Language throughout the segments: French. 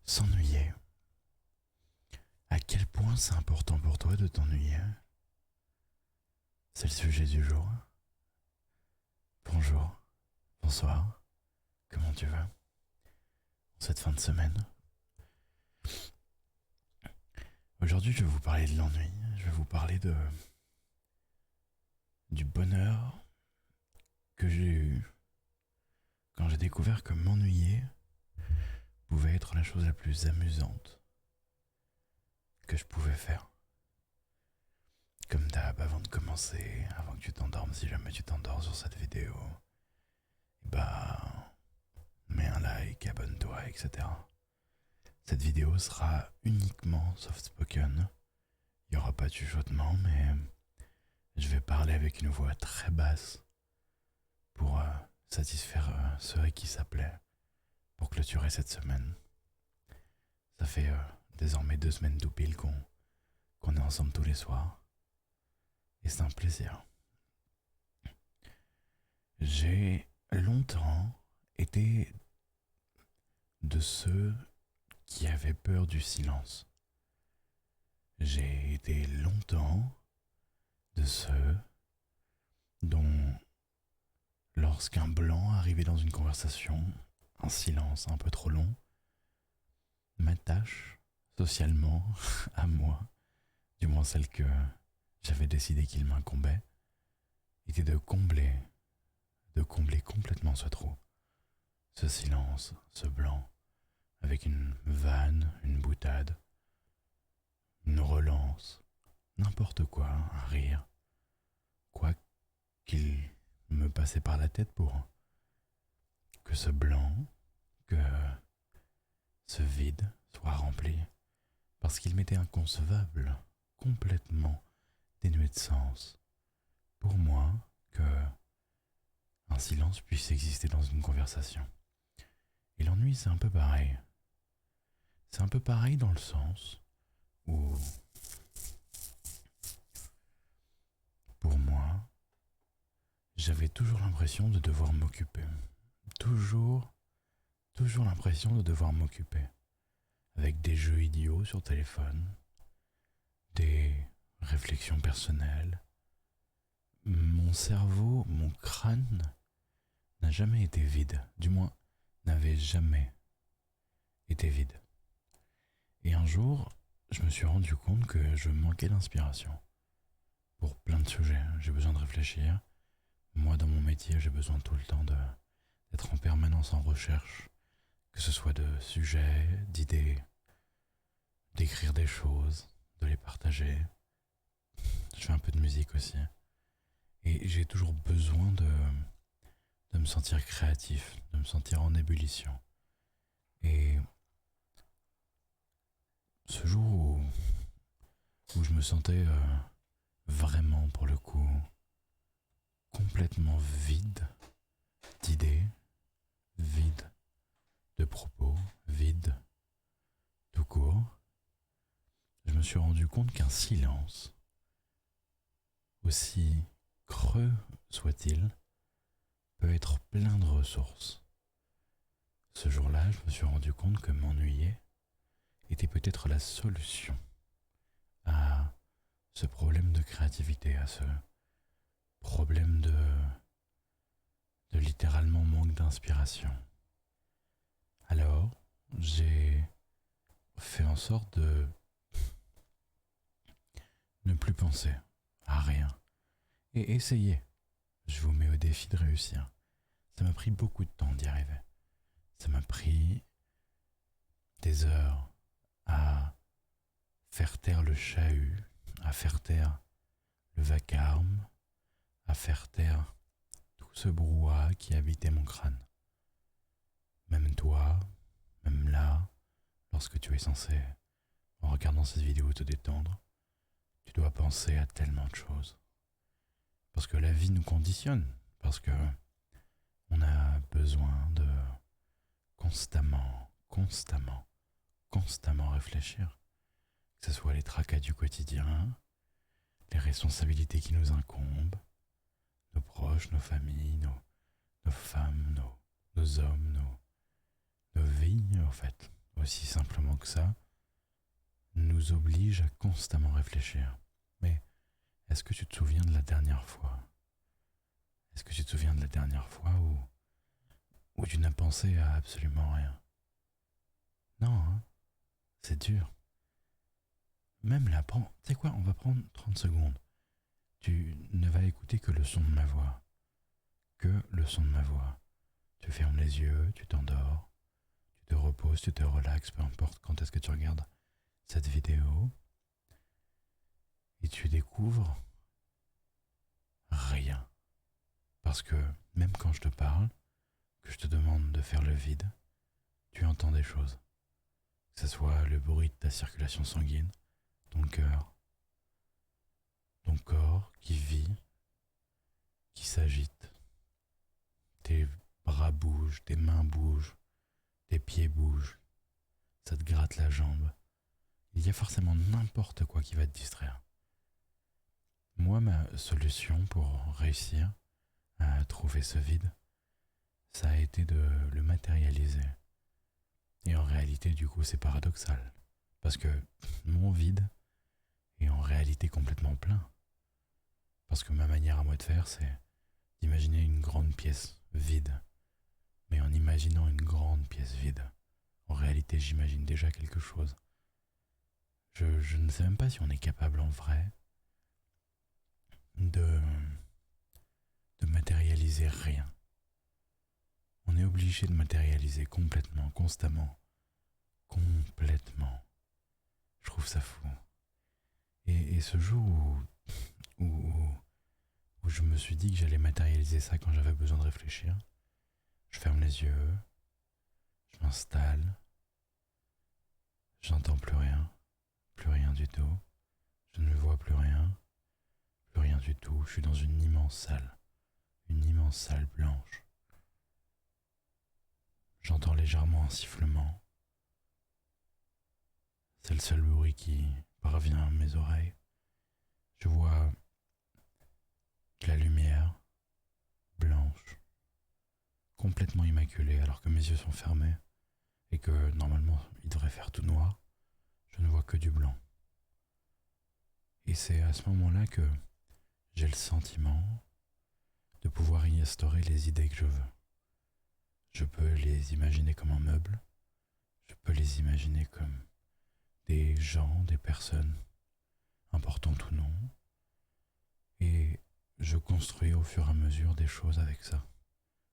S'ennuyer. À quel point c'est important pour toi de t'ennuyer? C'est le sujet du jour. Bonjour, bonsoir, comment tu vas? En cette fin de semaine. Aujourd'hui, je vais vous parler de l'ennui. Je vais vous parler du bonheur que j'ai eu quand j'ai découvert que m'ennuyer pouvait être la chose la plus amusante que je pouvais faire. Comme d'hab, avant de commencer, avant que tu t'endormes, si jamais tu t'endors sur cette vidéo, bah, mets un like, abonne-toi, etc. Cette vidéo sera uniquement soft spoken. Il n'y aura pas de chuchotement, mais je vais parler avec une voix très basse pour satisfaire ceux à qui ça plaît, pour clôturer cette semaine. Ça fait désormais 2 semaines tout pile qu'on est ensemble tous les soirs. Et c'est un plaisir. J'ai longtemps été de ceux qui avaient peur du silence. J'ai été longtemps de ceux dont, lorsqu'un blanc arrivait dans une conversation, un silence un peu trop long, ma tâche, socialement, à moi, du moins celle que j'avais décidé qu'il m'incombait, était de combler complètement ce trou, ce silence, ce blanc, avec une vanne, une boutade, une relance, n'importe quoi, un rire, quoi qu'il me passait par la tête pour que ce blanc, que ce vide soit rempli, parce qu'il m'était inconcevable, complètement dénué de sens, pour moi, que un silence puisse exister dans une conversation. Et l'ennui, c'est un peu pareil. C'est un peu pareil dans le sens où, pour moi, j'avais toujours l'impression de devoir m'occuper. Toujours l'impression de devoir m'occuper. Avec des jeux idiots sur téléphone, des réflexions personnelles. Mon cerveau, mon crâne n'a jamais été vide. Du moins, n'avait jamais été vide. Et un jour, je me suis rendu compte que je manquais d'inspiration. Pour plein de sujets, j'ai besoin de réfléchir. Moi, dans mon métier, j'ai besoin tout le temps d'être en permanence en recherche, que ce soit de sujets, d'idées, d'écrire des choses, de les partager. Je fais un peu de musique aussi. Et j'ai toujours besoin de me sentir créatif, de me sentir en ébullition. Et ce jour où je me sentais vraiment, pour le coup, complètement vide d'idées, vide de propos, vide tout court, je me suis rendu compte qu'un silence, aussi creux soit-il, peut être plein de ressources. Ce jour-là, je me suis rendu compte que m'ennuyer était peut-être la solution à ce problème de créativité, à ce problème de littéralement manque d'inspiration. Alors, j'ai fait en sorte de ne plus penser à rien et essayer. Je vous mets au défi de réussir. Ça m'a pris beaucoup de temps d'y arriver. Ça m'a pris des heures à faire taire le chahut, à faire taire le vacarme, à faire taire tout ce brouhaha qui habitait mon crâne. Même toi, même là, lorsque tu es censé, en regardant cette vidéo, te détendre, tu dois penser à tellement de choses. Parce que la vie nous conditionne, parce que on a besoin de constamment réfléchir. Que ce soit les tracas du quotidien, les responsabilités qui nous incombent, nos proches, nos familles, nos femmes, nos hommes, en fait, aussi simplement que ça, nous oblige à constamment réfléchir. Mais est-ce que tu te souviens de la dernière fois? Est-ce que tu te souviens de la dernière fois où tu n'as pensé à absolument rien? Non, hein, c'est dur. Même là, tu sais quoi, on va prendre 30 secondes. Tu ne vas écouter que le son de ma voix. Que le son de ma voix. Tu fermes les yeux, tu t'endors, tu te reposes, tu te relaxes, peu importe quand est-ce que tu regardes cette vidéo. Et tu découvres rien. Parce que même quand je te parle, que je te demande de faire le vide, tu entends des choses. Que ce soit le bruit de ta circulation sanguine, ton cœur, ton corps qui vit, qui s'agite. Tes bras bougent, tes mains bougent, tes pieds bougent. Ça te gratte la jambe. Il y a forcément n'importe quoi qui va te distraire. Moi, ma solution pour réussir à trouver ce vide, ça a été de le matérialiser. Et en réalité, du coup, c'est paradoxal. Parce que mon vide est en réalité complètement plein. Parce que ma manière à moi de faire, c'est d'imaginer une grande pièce vide. Mais en imaginant une grande pièce vide, en réalité, j'imagine déjà quelque chose. Je ne sais même pas si on est capable en vrai de matérialiser rien. On est obligé de matérialiser complètement, constamment. Complètement. Je trouve ça fou. Et ce jour où je me suis dit que j'allais matérialiser ça quand j'avais besoin de réfléchir, je ferme les yeux, je m'installe, j'entends plus rien du tout, je ne vois plus rien du tout, je suis dans une immense salle blanche. J'entends légèrement un sifflement, c'est le seul bruit qui parvient à mes oreilles. Je vois de la lumière blanche, complètement immaculée alors que mes yeux sont fermés et que normalement il devrait faire tout noir. Je ne vois que du blanc. Et c'est à ce moment-là que j'ai le sentiment de pouvoir y instaurer les idées que je veux. Je peux les imaginer comme un meuble, je peux les imaginer comme des gens, des personnes, importantes ou non, et je construis au fur et à mesure des choses avec ça,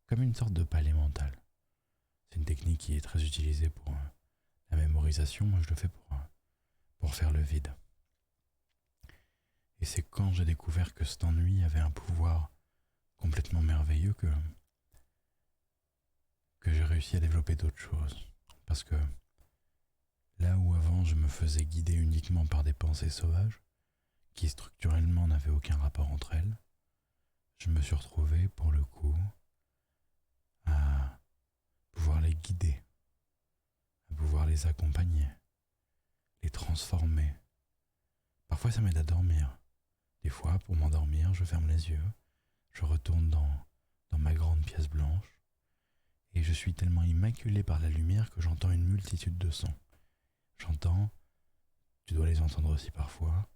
comme une sorte de palais mental. C'est une technique qui est très utilisée pour la mémorisation, moi je le fais pour faire le vide. Et c'est quand j'ai découvert que cet ennui avait un pouvoir complètement merveilleux que j'ai réussi à développer d'autres choses. Parce que là où avant je me faisais guider uniquement par des pensées sauvages, qui structurellement n'avaient aucun rapport entre elles, je me suis retrouvé pour le coup à pouvoir les guider, à pouvoir les accompagner, les transformer. Parfois ça m'aide à dormir. Des fois, pour m'endormir, je ferme les yeux, je retourne dans ma grande pièce blanche, et je suis tellement immaculé par la lumière que j'entends une multitude de sons. J'entends, tu dois les entendre aussi parfois,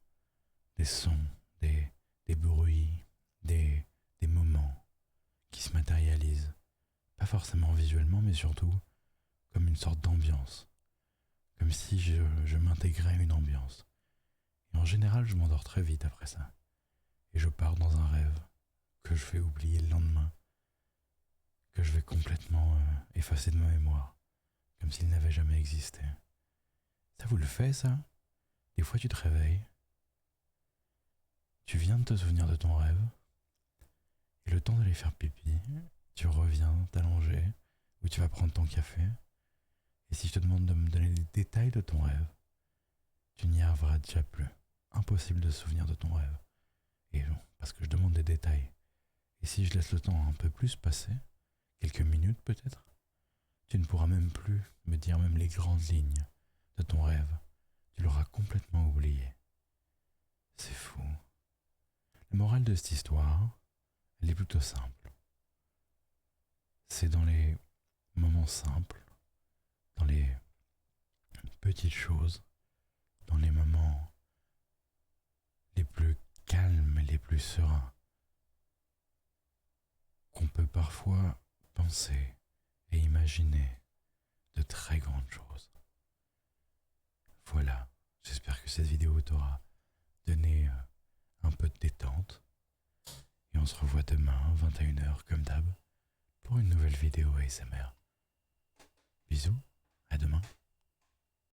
des sons, des bruits, des moments qui se matérialisent, pas forcément visuellement, mais surtout comme une sorte d'ambiance, comme si je m'intégrais à une ambiance. Et en général, je m'endors très vite après ça, et je pars dans un rêve que je vais oublier le lendemain, que je vais complètement effacer de ma mémoire, comme s'il n'avait jamais existé. Ça vous le fait, ça? Des fois, tu te réveilles, tu viens de te souvenir de ton rêve, et le temps d'aller faire pipi, tu reviens t'allonger, ou tu vas prendre ton café, et si je te demande de me donner les détails de ton rêve, tu n'y arriveras déjà plus. Impossible de se souvenir de ton rêve. Et non, parce que je demande des détails. Et si je laisse le temps un peu plus passer, quelques minutes peut-être, tu ne pourras même plus me dire même les grandes lignes de ton rêve. Tu l'auras complètement oublié. C'est fou. La morale de cette histoire, elle est plutôt simple. C'est dans les moments simples, dans les petites choses, dans les moments les plus calmes et les plus sereins, qu'on peut parfois penser et imaginer de très grandes choses. Voilà, j'espère que cette vidéo t'aura donné un peu de détente. Et on se revoit demain, 21h comme d'hab, pour une nouvelle vidéo ASMR. Bisous, à demain.